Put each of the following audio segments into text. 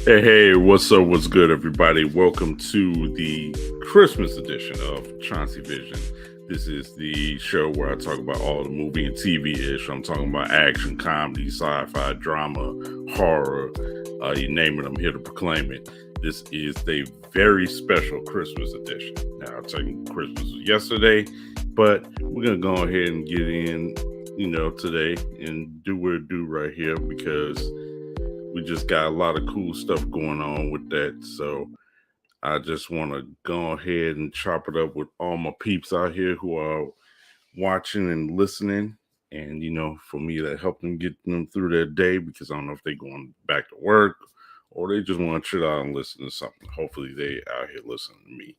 Hey, what's up? What's good, everybody? Welcome to the Christmas edition of Chauncey Vision. This is the show where I talk about all the movie and TV ish. I'm talking about action, comedy, sci fi, drama, horror, you name it, I'm here to proclaim it. This is the very special Christmas edition. Now, I'll tell you, Christmas was yesterday, but we're going to go ahead and get in, today and do what it do right here because we just got a lot of cool stuff going on with that. So I just want to go ahead and chop it up with all my peeps out here who are watching and listening. And, for me to help them get them through their day because I don't know if they're going back to work or they just want to chill out and listen to something. Hopefully they out here listening to me.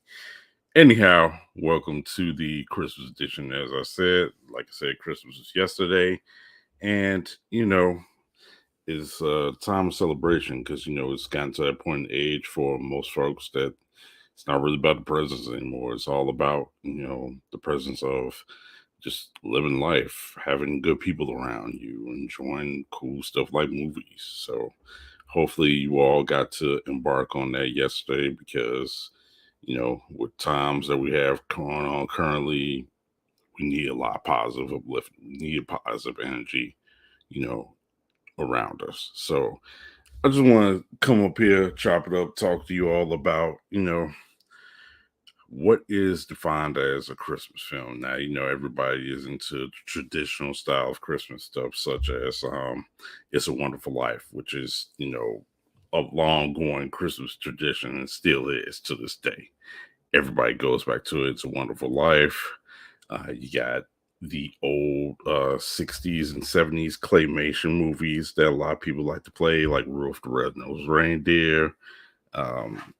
Anyhow, welcome to the Christmas edition. As I said, like I said, Christmas was yesterday. And, is time of celebration because it's gotten to that point in age for most folks that it's not really about the presents anymore. It's all about the presence of just living life, having good people around you, enjoying cool stuff like movies. So hopefully you all got to embark on that yesterday because with times that we have going on currently, we need a lot of positive uplift, we need positive energy, you know, around us. So I just want to come up here, chop it up, talk to you all about, what is defined as a Christmas film. Now, everybody is into the traditional style of Christmas stuff, such as It's a Wonderful Life, which is, a long going Christmas tradition and still is to this day. Everybody goes back to it. It's a Wonderful Life. You got the old 60s and 70s claymation movies that a lot of people like to play, like Rudolph the Red-Nosed Reindeer, um,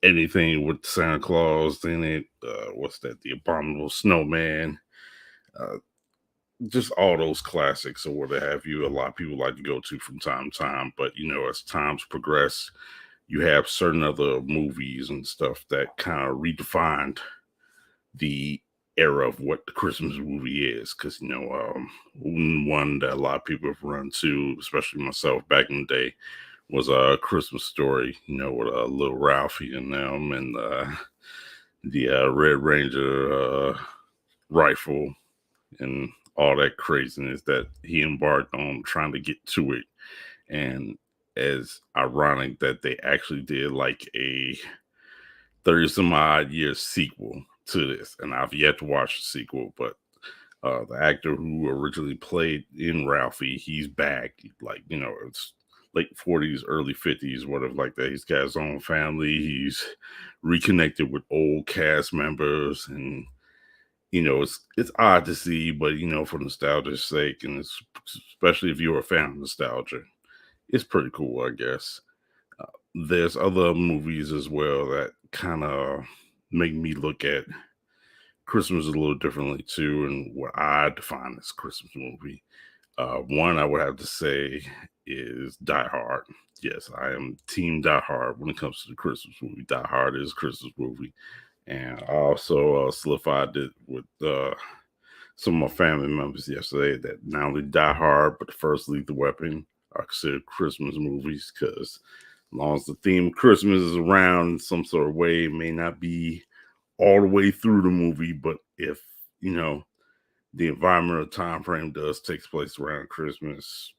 anything with Santa Claus in it. What's that? The Abominable Snowman. Uh, just all those classics or what have you. A lot of people like to go to from time to time, but as times progress, you have certain other movies and stuff that kind of redefined the era of what the Christmas movie is. Because one that a lot of people have run to, especially myself back in the day, was a Christmas Story. With little Ralphie and them, and the Red Ranger rifle and all that craziness that he embarked on trying to get to it. And as ironic that they actually did like a 30 some odd year sequel to this. And I've yet to watch the sequel, but the actor who originally played in Ralphie, he's back. Like, it's late 40s, early 50s, whatever like that. He's got his own family. He's reconnected with old cast members. And, it's odd to see, but, for nostalgia's sake, and it's, especially if you're a fan of nostalgia, it's pretty cool, I guess. There's other movies as well that kind of make me look at Christmas a little differently too, and what I define as Christmas movie. One I would have to say is Die Hard. Yes, I am Team Die Hard when it comes to the Christmas movie. Die Hard is a Christmas movie, and I also solidified it with some of my family members yesterday that not only Die Hard but the first Lethal Weapon are considered Christmas movies because as long as the theme of Christmas is around in some sort of way, it may not be all the way through the movie, but if the environmental time frame does takes place around Christmas,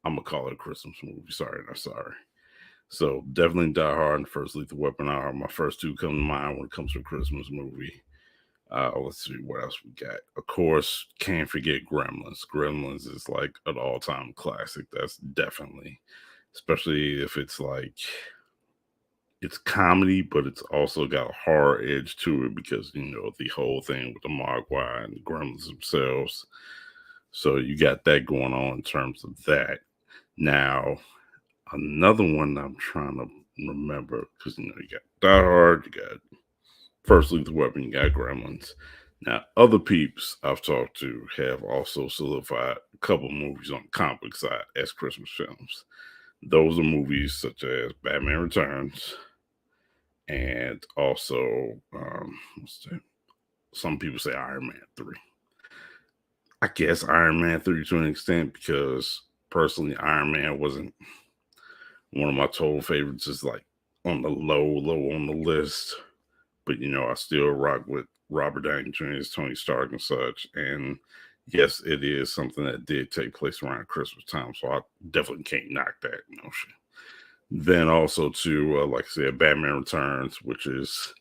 I'm gonna call it a Christmas movie. Sorry, not sorry. So definitely Die Hard and First Lethal Weapon are my first two come to mind when it comes to a Christmas movie. Let's see what else we got. Of course, can't forget Gremlins. Gremlins is like an all-time classic. That's definitely, especially if it's like it's comedy, but it's also got a horror edge to it because the whole thing with the Mogwai and the Gremlins themselves. So you got that going on in terms of that. Now, another one I'm trying to remember because you got Die Hard, you got First Lethal Weapon, you got Gremlins. Now, other peeps I've talked to have also solidified a couple movies on the comic book side as Christmas films. Those are movies such as Batman Returns, and also some people say Iron Man 3. I guess Iron Man 3 to an extent because personally Iron Man wasn't One of my total favorites is like on the low on the list, but I still rock with Robert Downey Jr. as Tony Stark and such. And yes, it is something that did take place around Christmas time, so I definitely can't knock that notion. Then also to like I said, Batman Returns, which is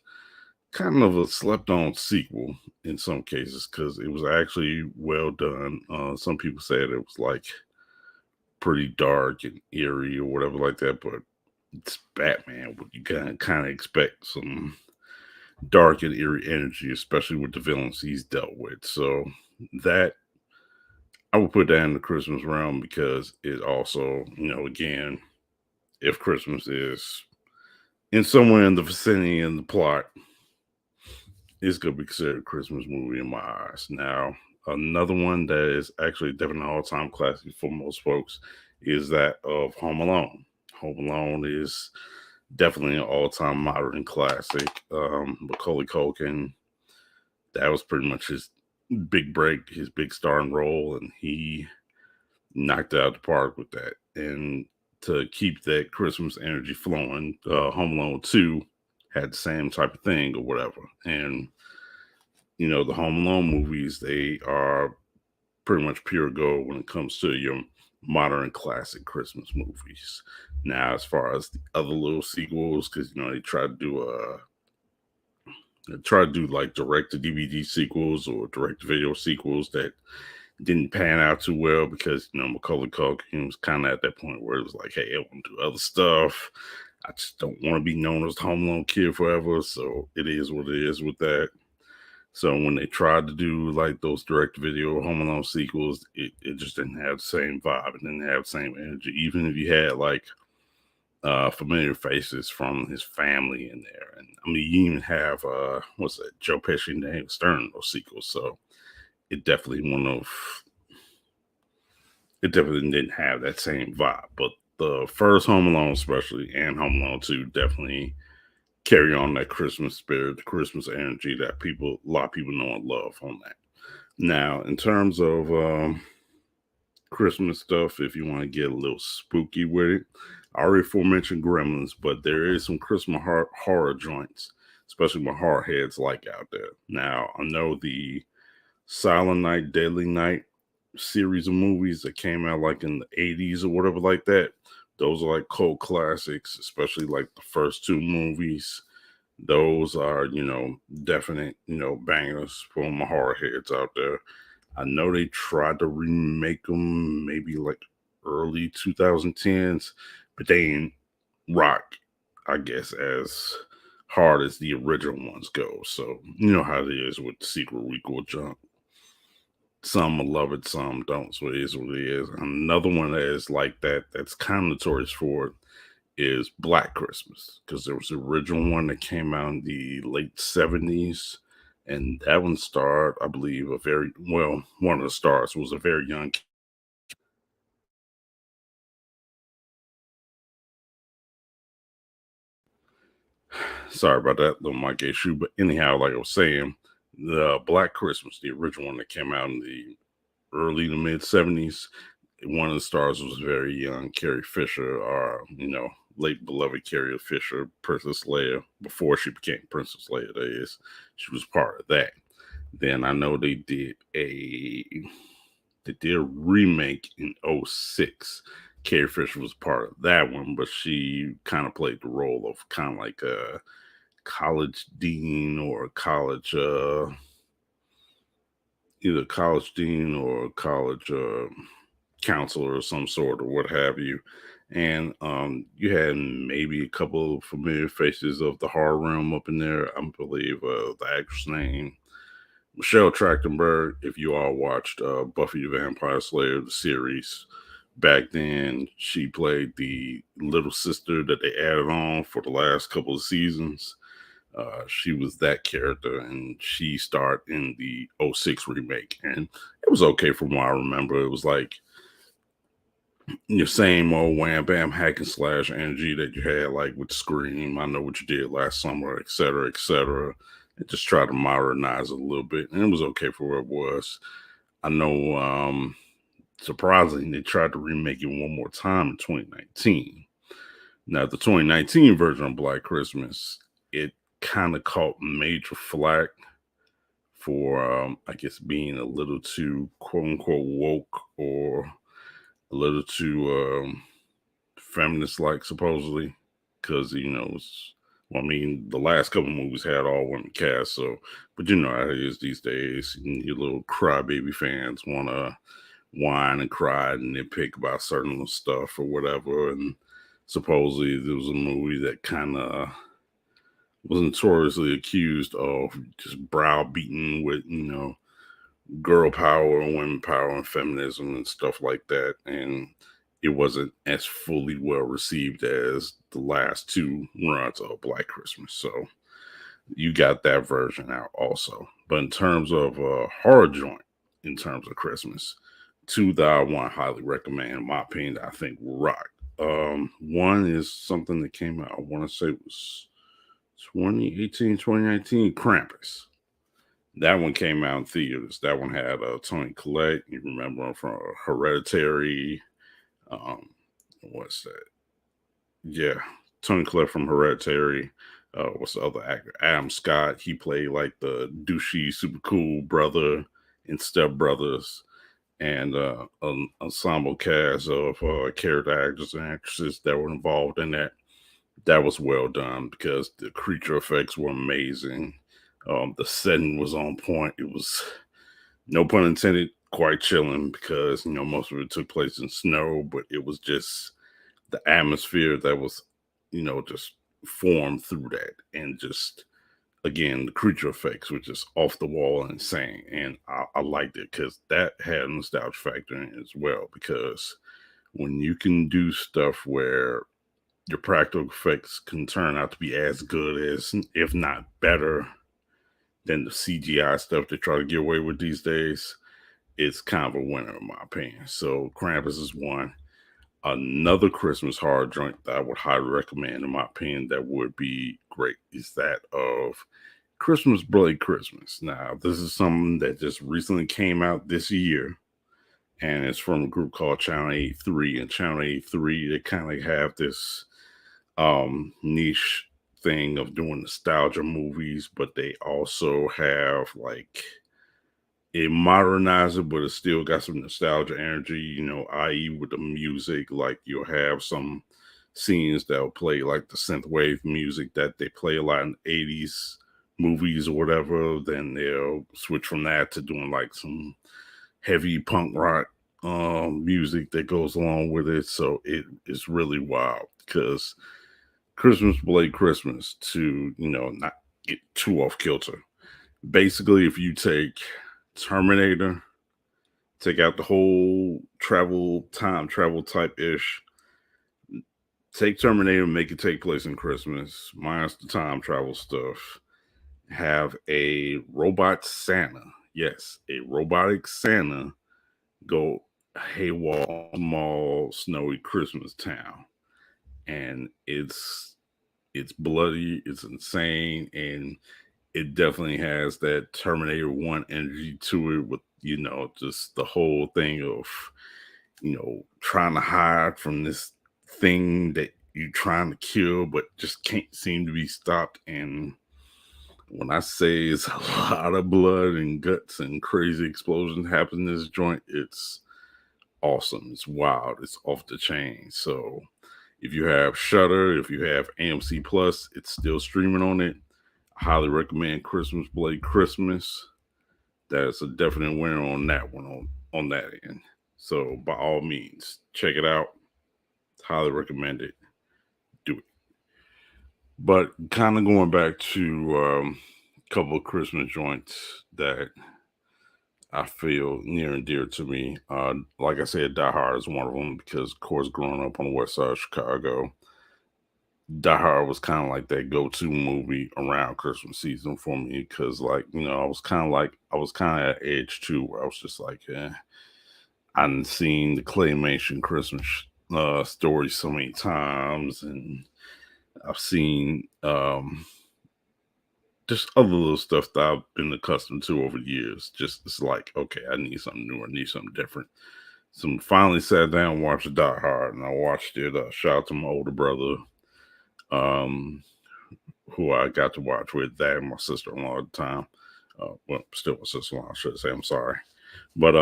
kind of a slept on sequel in some cases because it was actually well done. Some people said it was like pretty dark and eerie or whatever like that, but it's Batman. You kind of expect some dark and eerie energy, especially with the villains he's dealt with. So that I would put that in the Christmas realm because it also, again, if Christmas is in somewhere in the vicinity in the plot, it's gonna be considered a Christmas movie in my eyes. Now, another one that is actually definitely an all-time classic for most folks is that of Home Alone. Home Alone is definitely an all-time modern classic. Macaulay Culkin, that was pretty much his big break, his big starring role, and he knocked it out the park with that. And to keep that Christmas energy flowing, Home Alone 2 had the same type of thing or whatever. And the Home Alone movies, they are pretty much pure gold when it comes to your modern classic Christmas movies. Now, as far as the other little sequels, because they try to do like direct to DVD sequels or direct to video sequels that didn't pan out too well because Macaulay Culkin was kind of at that point where it was like, hey, I want to do other stuff. I just don't want to be known as the Home Alone kid forever. So it is what it is with that. So when they tried to do like those direct video Home Alone sequels, it just didn't have the same vibe. It didn't have the same energy. Even if you had like familiar faces from his family in there. And I mean you even have what's that, Joe Pesci and Dave Stern in those sequels. So it definitely one of it definitely didn't have that same vibe. But the first Home Alone especially and Home Alone 2 definitely carry on that Christmas spirit, the Christmas energy that a lot of people know and love on that. Now, in terms of Christmas stuff, if you want to get a little spooky with it, I already aforementioned Gremlins, but there is some Christmas horror joints, especially with horror heads like out there. Now, I know the Silent Night, Deadly Night series of movies that came out like in the 80s or whatever like that. Those are like cult classics, especially like the first two movies. Those are, definite, bangers for my horror heads out there. I know they tried to remake them maybe like early 2010s, but they ain't rock, I guess, as hard as the original ones go. So, you know how it is with sequel, requel junk. Some will love it, some don't. So it is what it is. Another one that is like that, that's kind of notorious for it, is Black Christmas, because there was the original one that came out in the late 70s. And that one starred, I believe, one of the stars was a very young. Sorry about that little mic issue. But anyhow, like I was saying, the Black Christmas, the original one that came out in the early to mid 70s, one of the stars was very young, Carrie Fisher, or, late beloved Carrie Fisher, Princess Leia, before she became Princess Leia, that is. She was part of that. Then I know they did a remake in '06. Carrie Fisher was part of that one, but she kind of played the role of kind of like a college dean or a college either college dean or college counselor of some sort or what have you. And you had maybe a couple of familiar faces of the horror realm up in there. I believe the actress name Michelle Trachtenberg. If you all watched Buffy the Vampire Slayer the series back then, she played the little sister that they added on for the last couple of seasons. She was that character, and she starred in the '06 remake, and it was okay from what I remember. It was like your same old wham bam hack and slash energy that you had like with Scream, I Know What You Did Last Summer, etc., etc. And just try to modernize it a little bit, and it was okay for what it was. I know, surprisingly, they tried to remake it one more time in 2019. Now, the 2019 version of Black Christmas, it kind of caught major flack for, I guess, being a little too quote unquote woke or a little too feminist like, supposedly, because, well, I mean, the last couple movies had all women cast, so, but you know how it is these days. Your little crybaby fans want to whine and cry and nitpick about certain stuff or whatever. And supposedly there was a movie that kind of was notoriously accused of just browbeating with, girl power and women power and feminism and stuff like that. And it wasn't as fully well received as the last two runs of Black Christmas. So you got that version out also. But in terms of horror joint, in terms of Christmas, two that I want to highly recommend, in my opinion, I think will rock. One is something that came out, I want to say it was 2018, 2019, Krampus. That one came out in theaters. That one had Tony Collette. You remember him from Hereditary. Um, what's that? Yeah, Tony Collette from Hereditary. What's the other actor? Adam Scott. He played like the douchey, super cool brother in Step Brothers, and an ensemble cast of character actors and actresses that were involved in that. That was well done because the creature effects were amazing. The setting was on point. It was, no pun intended, quite chilling because most of it took place in snow, but it was just the atmosphere that was, just formed through that, and just again the creature effects were just off the wall and insane, and I liked it because that had a nostalgia factor in it as well. Because when you can do stuff where your practical effects can turn out to be as good as, if not better, than the CGI stuff they try to get away with these days, it's kind of a winner in my opinion. So Krampus is one. Another Christmas horror joint that I would highly recommend, in my opinion, that would be great is that of Christmas Bloody Christmas. Now, this is something that just recently came out this year, and it's from a group called Channel 83. And Channel 83, they kind of have this niche thing of doing nostalgia movies, but they also have like it modernize it, but it still got some nostalgia energy, i.e., with the music. Like you'll have some scenes that'll play like the synthwave music that they play a lot in the 80s movies or whatever. Then they'll switch from that to doing like some heavy punk rock music that goes along with it. So it is really wild because Christmas Blade Christmas, to, not get too off kilter. Basically, if you take Terminator, take out the whole time travel type ish, take Terminator, make it take place in Christmas, minus the time travel stuff. Have a robot Santa, yes, a robotic Santa go haywire on a small snowy Christmas town, and it's bloody, it's insane, and it definitely has that Terminator 1 energy to it, with, just the whole thing of, trying to hide from this thing that you're trying to kill, but just can't seem to be stopped. And when I say it's a lot of blood and guts and crazy explosions happen in this joint, it's awesome. It's wild. It's off the chain. So if you have Shutter, if you have AMC Plus, it's still streaming on it. I highly recommend Christmas Blade Christmas. That's a definite winner on that one, on that end. So by all means, check it out. Highly recommend it. Do it. But kind of going back to a couple of Christmas joints that I feel near and dear to me. Like I said, Die Hard is one of them because, of course, growing up on the west side of Chicago, Die Hard was kind of like that go-to movie around Christmas season for me because, like, I was kind of at age too, where I was just like, I've seen the claymation Christmas story so many times, and I've seen just other little stuff that I've been accustomed to over the years. Just it's like, okay, I need something new, I need something different. So I finally sat down and watched Die Hard, and I watched it. Shout out to my older brother. um, who I got to watch with that and my sister-in-law at the time. Well, still my sister-in-law, I should say. I'm sorry, but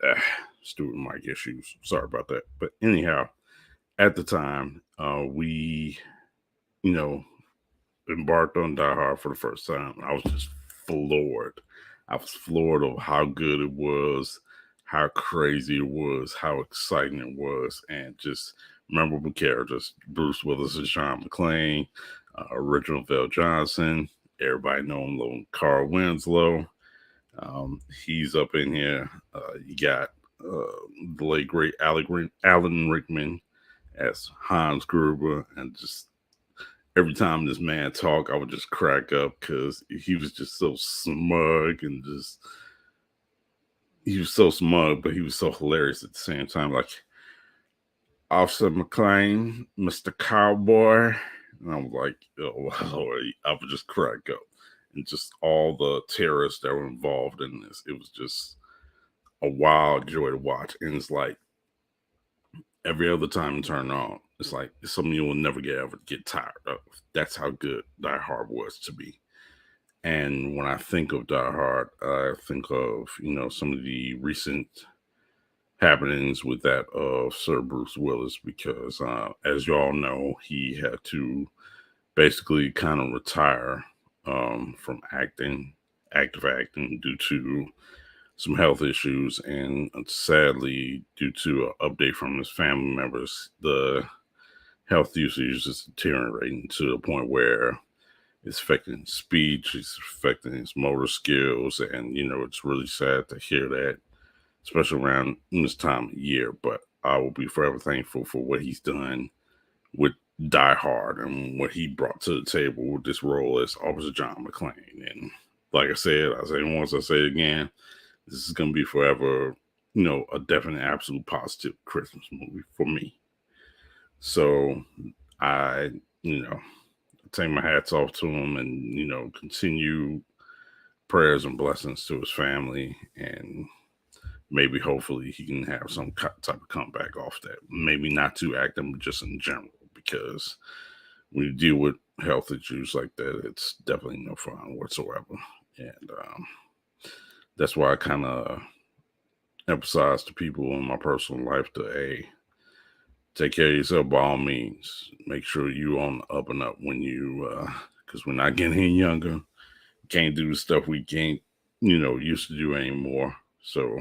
eh, stupid mic issues. Sorry about that. But anyhow, at the time, we, you know, embarked on Die Hard for the first time. I was just floored. I was floored of how good it was, how crazy it was, how exciting it was, and just memorable characters. Bruce Willis is John McClane, original Val Johnson. Everybody know him, little Carl Winslow. He's up in here. You got the late great Alan Rickman as Hans Gruber, and just every time this man talked, I would just crack up because he was just so smug and just he was so smug, but he was so hilarious at the same time. Like Officer McLean, Mr. Cowboy, and I was like, oh, Lord, I would just crack up, and just all the terrorists that were involved in this. It was just a wild joy to watch, and it's like every other time you turn on, it's like it's something you will never get tired of. That's how good Die Hard was to me. And when I think of Die Hard, I think of some of the recent happenings with that of Sir Bruce Willis because, as you all know, he had to basically kind of retire from active acting, due to some health issues, and sadly, due to an update from his family members, the health usage is deteriorating to the point where it's affecting his speech, it's affecting his motor skills, and it's really sad to hear that, especially around this time of year. But I will be forever thankful for what he's done with Die Hard and what he brought to the table with this role as Officer John McClane. And like I say it once, I say it again, this is gonna be forever, a definite, absolute positive Christmas movie for me. So I, you know, take my hats off to him, and continue prayers and blessings to his family, and maybe hopefully he can have some type of comeback off that. Maybe not to acting, but just in general, because when you deal with health issues like that, it's definitely no fun whatsoever. And that's why I kind of emphasize to people in my personal life to take care of yourself by all means. Make sure you on the up and up when you because we're not getting any younger. Can't do the stuff we can't used to do anymore. So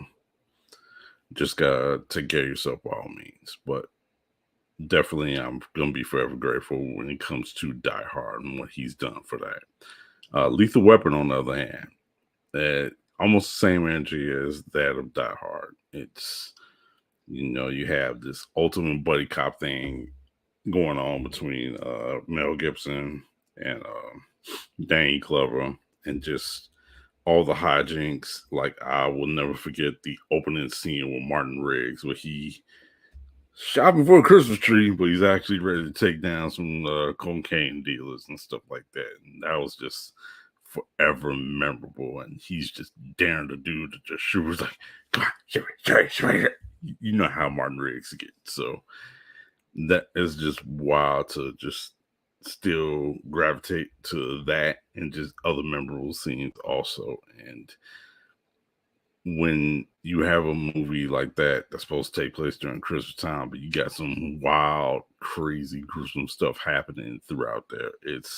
just gotta take care of yourself by all means. But definitely, I'm gonna be forever grateful when it comes to Die Hard and what he's done for that. Lethal Weapon, on the other hand, that almost the same energy as that of Die Hard. It's you have this ultimate buddy cop thing going on between Mel Gibson and Danny Glover, and just all the hijinks. Like, I will never forget the opening scene with Martin Riggs, where he shopping for a Christmas tree, but he's actually ready to take down some cocaine dealers and stuff like that. And that was just forever memorable. And he's just daring the dude to just shoot. He's like, come on, shoot it. You know how Martin Riggs gets. So that is just wild to just still gravitate to that, and just other memorable scenes also. And when you have a movie like that that's supposed to take place during Christmas time, but you got some wild, crazy, gruesome stuff happening throughout there, it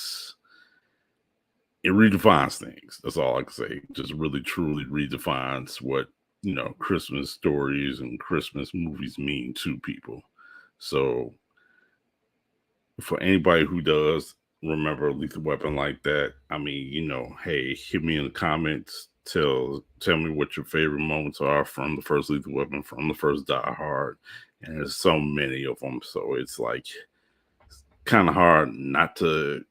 redefines things. That's all I can say. It just really, truly redefines what Christmas stories and Christmas movies mean to people. So for anybody who does remember Lethal Weapon like that, I mean, hey, hit me in the comments. Tell me what your favorite moments are from the first Lethal Weapon, from the first Die Hard, and there's so many of them. So it's like kind of hard not to.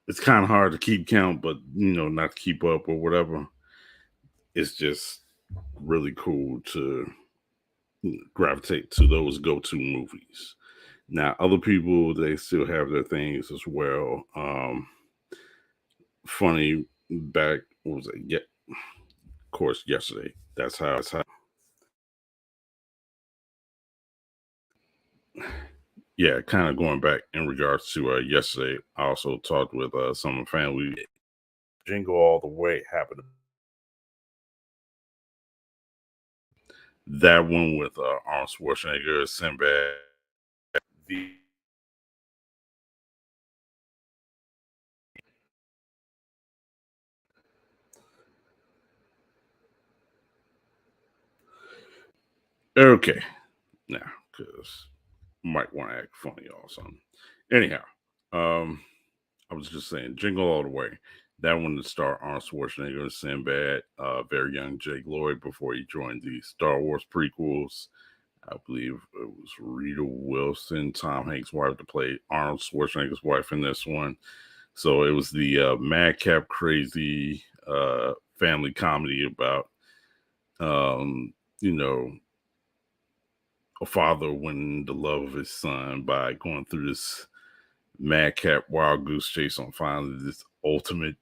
It's kind of hard to keep count, but not to keep up or whatever. It's just really cool to gravitate to those go-to movies. Now, other people, they still have their things as well. Funny back, what was it? Yeah, of course, yesterday. That's how yeah, kind of going back in regards to yesterday, I also talked with some of the family. Jingle All the Way happened. That one with Arnold Schwarzenegger, Sinbad. The okay, now because might want to act funny or something. Anyhow, um, I was just saying, Jingle All the Way. That one to star Arnold Schwarzenegger, Sinbad, very young Jake Lloyd before he joined the Star Wars prequels. I believe it was Rita Wilson, Tom Hanks' wife, to play Arnold Schwarzenegger's wife in this one. So it was the madcap, crazy family comedy about, um, you know, a father winning the love of his son by going through this madcap wild goose chase on finding this ultimate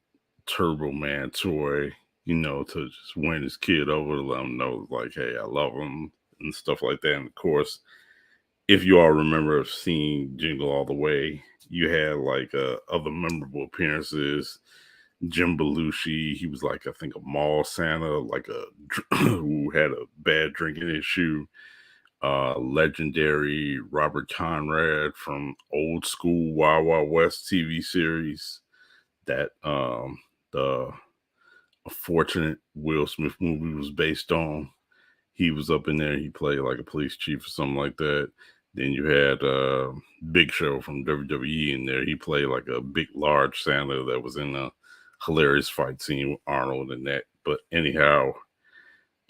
Turbo Man toy, to just win his kid over to let him know, like, hey, I love him and stuff like that. And of course, if you all remember seeing Jingle All the Way, you had like other memorable appearances. Jim Belushi, he was like, I think, a mall Santa, like who had a bad drinking issue. Legendary Robert Conrad from old school Wild Wild West TV series that the unfortunate Will Smith movie was based on. He was up in there. He played like a police chief or something like that. Then you had Big Show from WWE in there. He played like a big, large Santa that was in a hilarious fight scene with Arnold and that. But anyhow,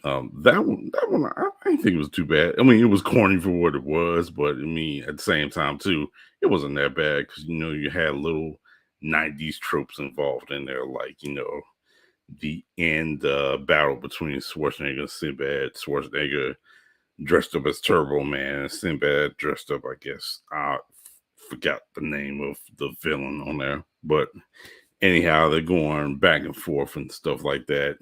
that one, I didn't think it was too bad. I mean, it was corny for what it was, but I mean, at the same time, too, it wasn't that bad because you had little '90s tropes involved in there, like the end battle between Schwarzenegger and Sinbad. Schwarzenegger dressed up as Turbo Man, and Sinbad dressed up, I guess, I forgot the name of the villain on there, but anyhow, they're going back and forth and stuff like that,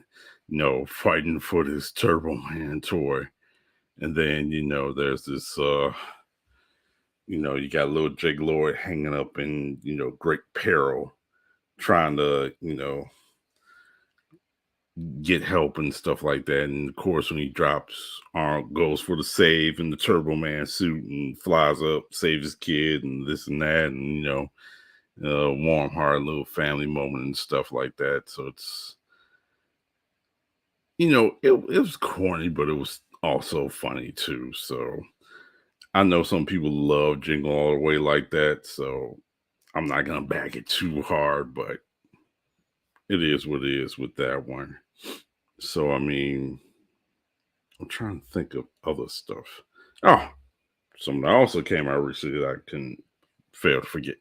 fighting for this Turbo Man toy. And then, there's this you got little Jake Lloyd hanging up in, great peril, trying to, get help and stuff like that. And of course, when he drops, Arnold goes for the save in the Turbo Man suit and flies up, saves his kid, and this and that, and warm heart, little family moment and stuff like that. So it's it was corny, but it was also funny too. So I know some people love Jingle All the Way like that, so I'm not gonna back it too hard, but it is what it is with that one. So I mean, I'm trying to think of other stuff. Oh, something that also came out recently that I can fail to forget.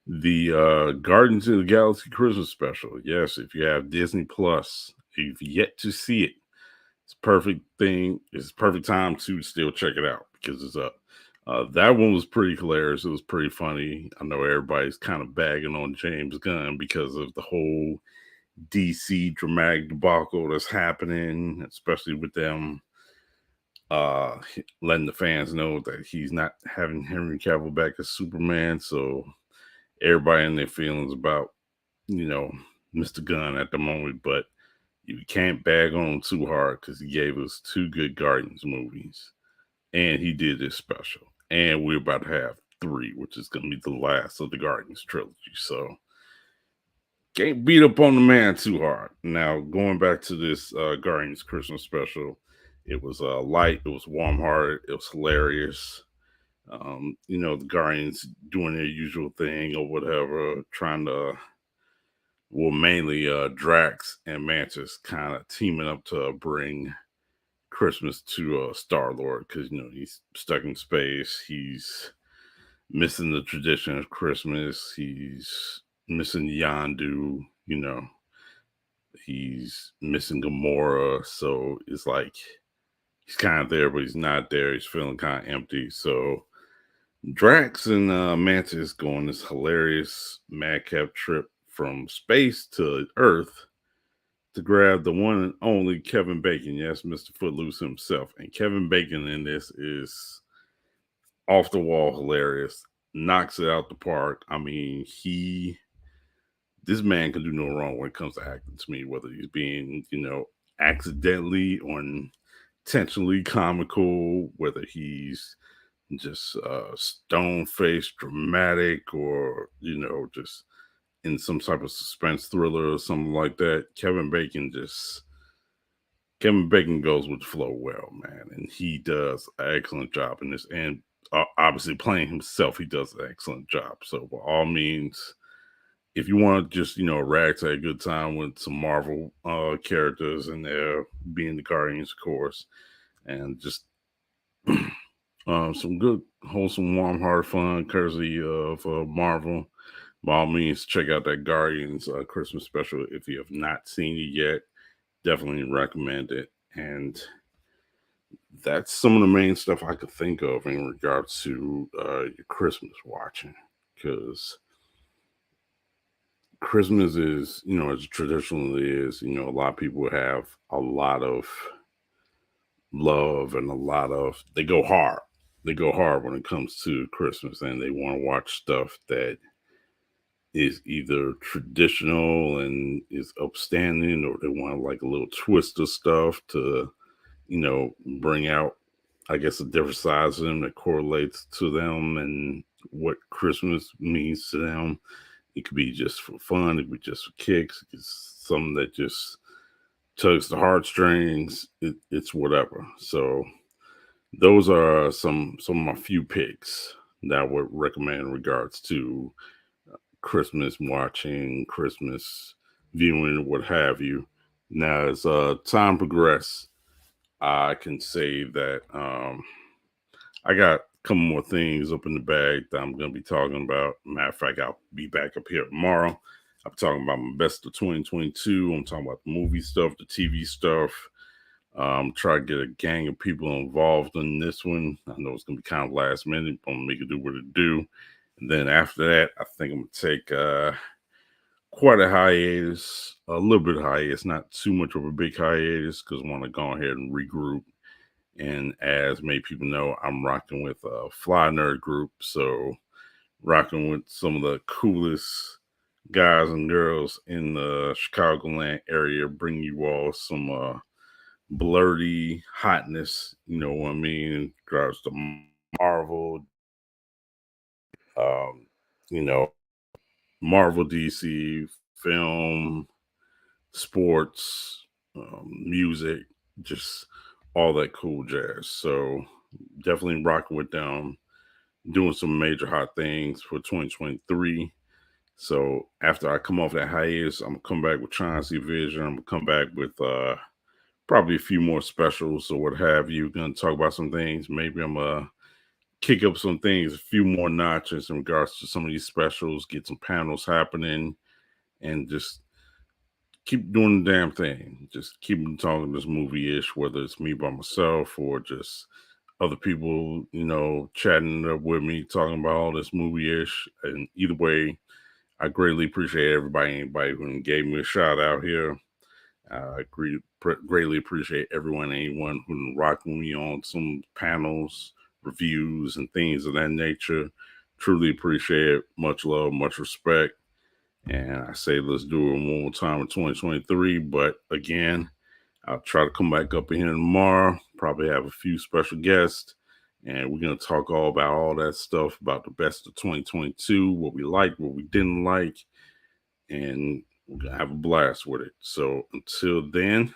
The Guardians of the Galaxy Christmas special. Yes, if you have Disney Plus, if you've yet to see it, it's a perfect thing. It's a perfect time to still check it out because it's up. That one was pretty hilarious. It was pretty funny. I know everybody's kind of bagging on James Gunn because of the whole DC dramatic debacle that's happening, especially with them letting the fans know that he's not having Henry Cavill back as Superman. So everybody in their feelings about, you know, Mr. Gunn at the moment, but you can't bag on him too hard because he gave us two good Guardians movies and he did this special. And we're about to have three, which is going to be the last of the Guardians trilogy. So can't beat up on the man too hard. Now, going back to this Guardians Christmas special, it was light, it was warm hearted, it was hilarious. The Guardians doing their usual thing or whatever, trying to, well, mainly Drax and Mantis kind of teaming up to bring Christmas to Star Lord because he's stuck in space. He's missing the tradition of Christmas. He's missing Yandu. He's missing Gamora. So it's like he's kind of there, but he's not there. He's feeling kind of empty. So Drax and Mantis go on this hilarious madcap trip from space to Earth to grab the one and only Kevin Bacon. Yes, Mr. Footloose himself. And Kevin Bacon in this is off the wall hilarious, knocks it out the park. I mean, this man can do no wrong when it comes to acting to me, whether he's being, accidentally or intentionally comical, whether he's just stone faced dramatic or, just in some type of suspense thriller or something like that. Kevin Bacon goes with the flow well, man, and he does an excellent job in this. And obviously, playing himself, he does an excellent job. So, by all means, if you want to just ragtag good time with some Marvel characters in there, being the Guardians, of course, and just some good, wholesome, warm heart fun, courtesy of Marvel. By all means, check out that Guardians Christmas special if you have not seen it yet. Definitely recommend it. And that's some of the main stuff I could think of in regards to your Christmas watching. Because Christmas is, as traditionally is, a lot of people have a lot of love and they go hard. They go hard when it comes to Christmas and they want to watch stuff that is either traditional and is upstanding, or they want like a little twist of stuff to, bring out, I guess, a different side of them that correlates to them and what Christmas means to them. It could be just for fun, it could be just for kicks, it's something that just tugs the heartstrings. It's whatever. So those are some of my few picks that I would recommend in regards to Christmas watching, Christmas viewing, what have you. Now, as time progresses, I can say that I got a couple more things up in the bag that I'm going to be talking about. Matter of fact, I'll be back up here tomorrow. I'm talking about my best of 2022. I'm talking about the movie stuff, the TV stuff. Try to get a gang of people involved in this one. I know it's going to be kind of last minute, but I'm going to make it do what it do. And then after that, I think I'm going to take quite a hiatus, a little bit of hiatus, not too much of a big hiatus, because I want to go ahead and regroup. And as many people know, I'm rocking with a Fly Nerd group. So rocking with some of the coolest guys and girls in the Chicagoland area, bring you all some blurty hotness, you know what I mean, in regards to Marvel, um, you know, Marvel, DC, film, sports, music, just all that cool jazz. So definitely rocking with them, doing some major hot things for 2023. So after I come off that hiatus, I'm gonna come back with Chauncey Vision. I'm gonna come back with probably a few more specials or what have you. Gonna talk about some things. Maybe I'm gonna kick up some things, a few more notches in regards to some of these specials, get some panels happening, and just keep doing the damn thing. Just keep talking this movie ish, whether it's me by myself or just other people, chatting up with me, talking about all this movie ish. And either way, I greatly appreciate anybody who gave me a shout out here. I greatly appreciate anyone who rocked with me on some panels, reviews, and things of that nature. Truly appreciate it. Much love, much respect. And I say let's do it one more time in 2023. But again, I'll try to come back up in here tomorrow. Probably have a few special guests. And we're going to talk all about all that stuff about the best of 2022, what we liked, what we didn't like. And we're going to have a blast with it. So until then,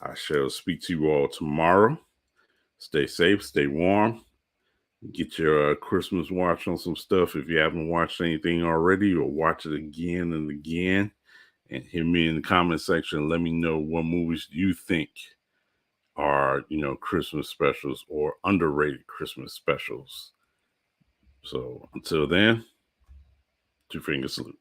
I shall speak to you all tomorrow. Stay safe, stay warm. Get your Christmas watch on some stuff if you haven't watched anything already, or watch it again and again. And hit me in the comment section. Let me know what movies you think are, Christmas specials or underrated Christmas specials. So until then, two finger salute.